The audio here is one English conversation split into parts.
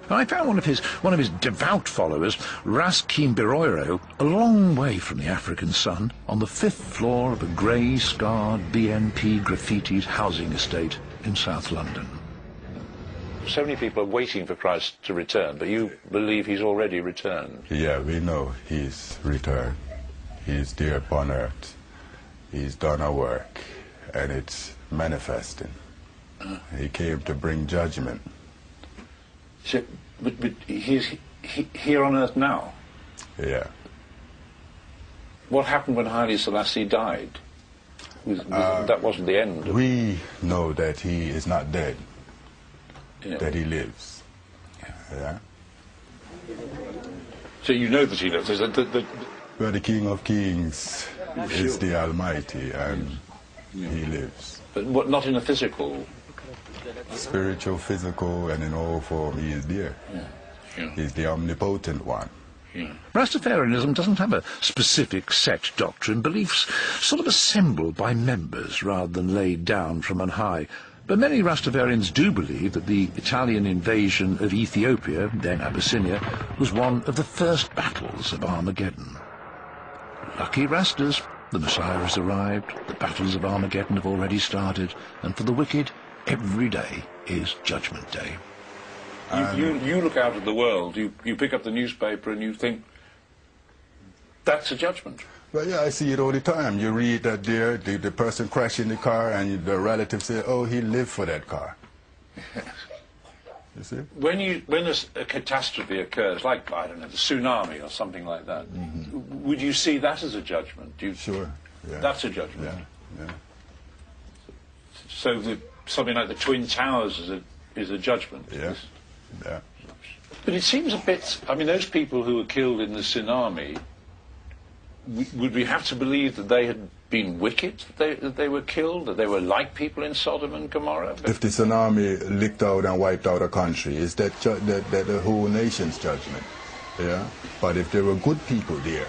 I found one of his devout followers, Ras Kimbiroiro, a long way from the African sun, on the 5th floor of a grey, scarred BNP graffitied housing estate in South London. So many people are waiting for Christ to return, but you believe he's already returned. Yeah, we know he's returned. He's there upon earth. He's done a work, and it's manifesting. He came to bring judgment. So, but he's here on earth now? Yeah. What happened when Haile Selassie died? That wasn't the end. We know that he is not dead, that he lives. Yeah. So you know that he lives? Well, the King of Kings is the Almighty, and he lives. But what, not in a physical... Spiritual, physical, and in all form, he is there. He's the omnipotent one. Rastafarianism doesn't have a specific set doctrine, beliefs sort of assembled by members rather than laid down from on high. But many Rastafarians do believe that the Italian invasion of Ethiopia, then Abyssinia, was one of the first battles of Armageddon. Lucky Rastas, the Messiah has arrived, the battles of Armageddon have already started, and for the wicked, every day is Judgment Day. You look out at the world, you pick up the newspaper and you think, that's a judgment. Well, yeah, I see it all the time. You read that there, the person crashed in the car and the relatives say, oh, he lived for that car. You see? When a catastrophe occurs, like, I don't know, the tsunami or something like that, would you see that as a judgment? Sure. Yeah. That's a judgment. Yeah. So something like the Twin Towers is a judgment. Yeah. Yeah. But it seems a bit... I mean, those people who were killed in the tsunami, would we have to believe that they had been wicked, that they were killed, that they were like people in Sodom and Gomorrah? If the tsunami licked out and wiped out a country, is that the whole nation's judgment? Yeah. But if there were good people there,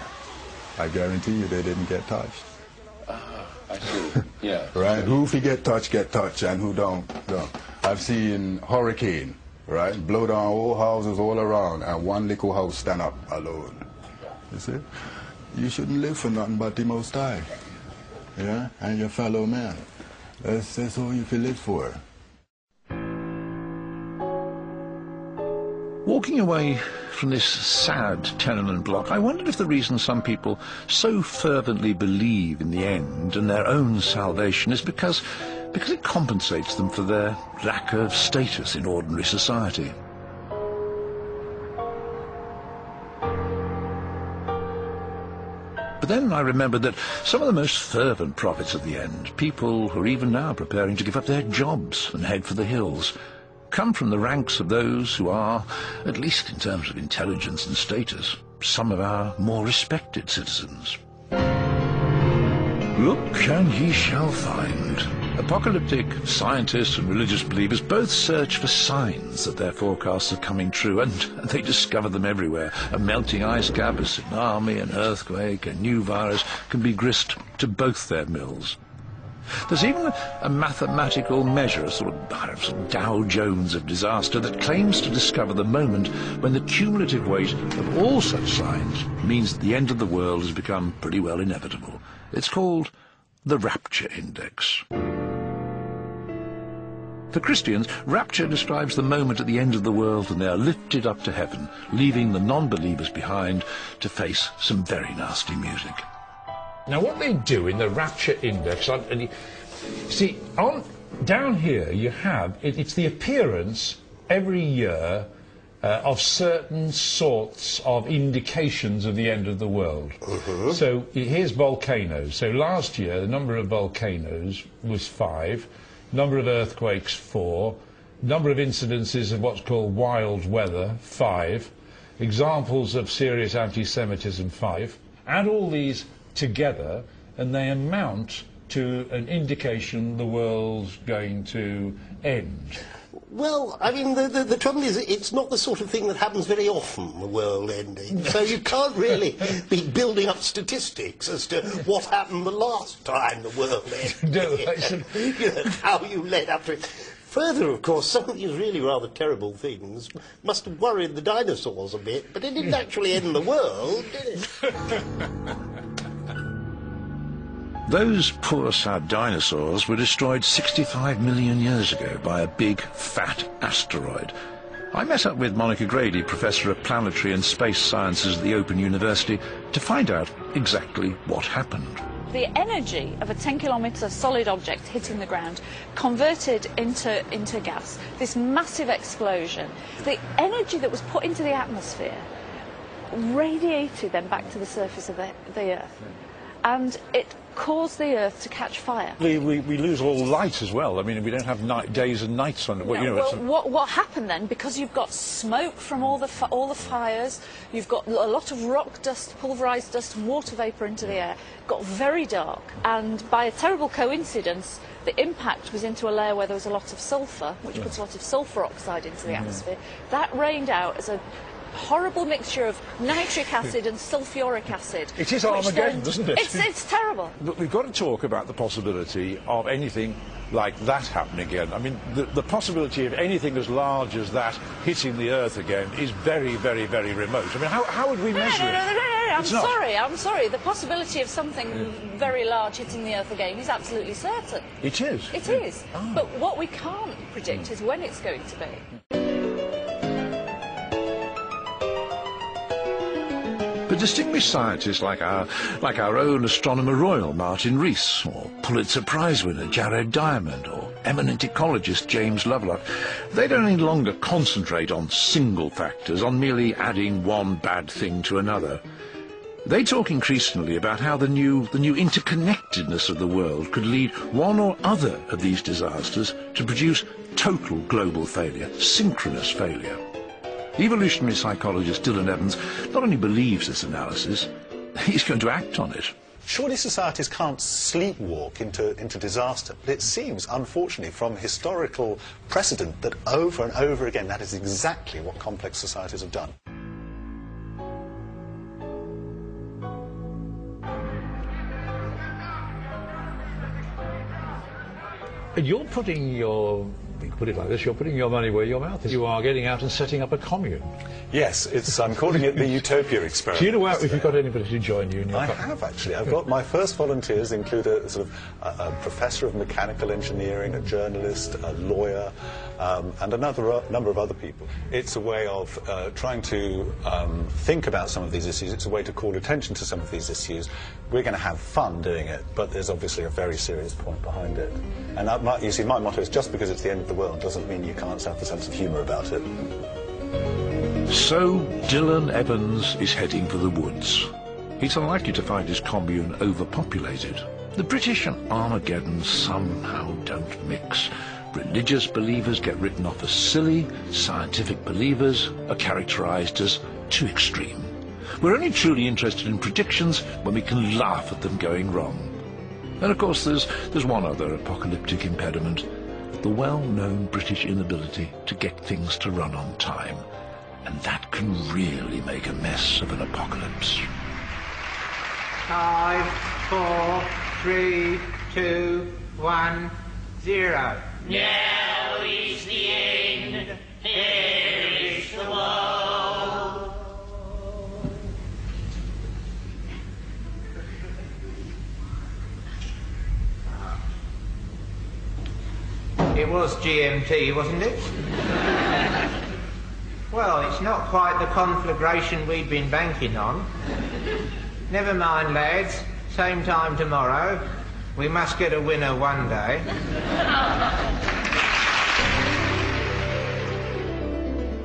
I guarantee you they didn't get touched. I see. Yeah. Right? Who get touched, and who don't. I've seen hurricane, right? Blow down whole houses all around, and one little house stand up alone. You see? You shouldn't live for nothing but the Most High. Yeah? And your fellow man. That's all you can live for. Walking away from this sad tenement block, I wondered if the reason some people so fervently believe in the end and their own salvation is because it compensates them for their lack of status in ordinary society. But then I remembered that some of the most fervent prophets of the end, people who are even now preparing to give up their jobs and head for the hills, come from the ranks of those who are, at least in terms of intelligence and status, some of our more respected citizens. Look and ye shall find. Apocalyptic scientists and religious believers both search for signs that their forecasts are coming true, and they discover them everywhere. A melting ice cap, a tsunami, an earthquake, a new virus can be grist to both their mills. There's even a mathematical measure, a sort of Dow Jones of disaster, that claims to discover the moment when the cumulative weight of all such signs means that the end of the world has become pretty well inevitable. It's called the Rapture Index. For Christians, rapture describes the moment at the end of the world when they are lifted up to heaven, leaving the non-believers behind to face some very nasty music. Now, what they do in the Rapture Index, see, down here you have, it's the appearance every year of certain sorts of indications of the end of the world. So here's volcanoes. So last year the number of volcanoes was 5, number of earthquakes 4, number of incidences of what's called wild weather 5, examples of serious anti-Semitism 5. Add all these together and they amount to an indication the world's going to end. Well, I mean, the trouble is, it's not the sort of thing that happens very often, the world ending. So you can't really be building up statistics as to what happened the last time the world ended. No, you know, how you led up to it. Further, of course, some of these really rather terrible things must have worried the dinosaurs a bit, but it didn't actually end the world, did it? Those poor sad dinosaurs were destroyed 65 million years ago by a big, fat asteroid. I met up with Monica Grady, Professor of Planetary and Space Sciences at the Open University, to find out exactly what happened. The energy of a 10-kilometre solid object hitting the ground converted into gas, this massive explosion. The energy that was put into the atmosphere radiated then back to the surface of the Earth. And it caused the Earth to catch fire. We lose all light as well. I mean, we don't have days and nights on it. No, well, what happened then, because you've got smoke from all the fires, you've got a lot of rock dust, pulverised dust and water vapour into the air, it got very dark, and by a terrible coincidence, the impact was into a layer where there was a lot of sulphur, which puts a lot of sulphur oxide into the atmosphere. That rained out as a horrible mixture of nitric acid and sulfuric acid. It is Armageddon, isn't it? It's terrible. But we've got to talk about the possibility of anything like that happening again. I mean, the possibility of anything as large as that hitting the Earth again is very, very, very remote. I mean, how would we measure it? No, I'm sorry. The possibility of something very large hitting the Earth again is absolutely certain. It is? It is. Oh. But what we can't predict is when it's going to be. But distinguished scientists like our own Astronomer Royal, Martin Rees, or Pulitzer Prize winner Jared Diamond, or eminent ecologist James Lovelock, they don't any longer concentrate on single factors, on merely adding one bad thing to another. They talk increasingly about how the new interconnectedness of the world could lead one or other of these disasters to produce total global failure, synchronous failure. Evolutionary psychologist Dylan Evans not only believes this analysis, he's going to act on it. Surely societies can't sleepwalk into disaster, but it seems, unfortunately, from historical precedent that over and over again that is exactly what complex societies have done. And you're putting your... We can put it like this, you're putting your money where your mouth is. You are getting out and setting up a commune. Yes, I'm calling it the Utopia Experiment. Do you know if you've got anybody to join you in your commune? I have, actually. I've got my first volunteers include a sort of a professor of mechanical engineering, a journalist, a lawyer, and a number of other people. It's a way of trying to think about some of these issues. It's a way to call attention to some of these issues. We're going to have fun doing it, but there's obviously a very serious point behind it. And you see, my motto is just because it's the end of the world doesn't mean you can't have the sense of humour about it. So Dylan Evans is heading for the woods. He's unlikely to find his commune overpopulated. The British and Armageddon somehow don't mix. Religious believers get written off as silly, scientific believers are characterised as too extreme. We're only truly interested in predictions when we can laugh at them going wrong. And of course there's one other apocalyptic impediment, the well-known British inability to get things to run on time. And that can really make a mess of an apocalypse. 5, 4, 3, 2, 1, 0. Now is the end. Perish the world. It was GMT, wasn't it? Well, it's not quite the conflagration we'd been banking on. Never mind, lads. Same time tomorrow. We must get a winner one day.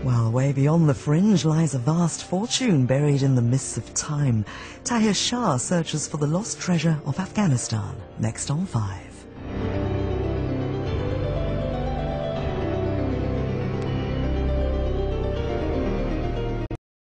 Well, way beyond the fringe lies a vast fortune buried in the mists of time. Tahir Shah searches for the lost treasure of Afghanistan, next on 5.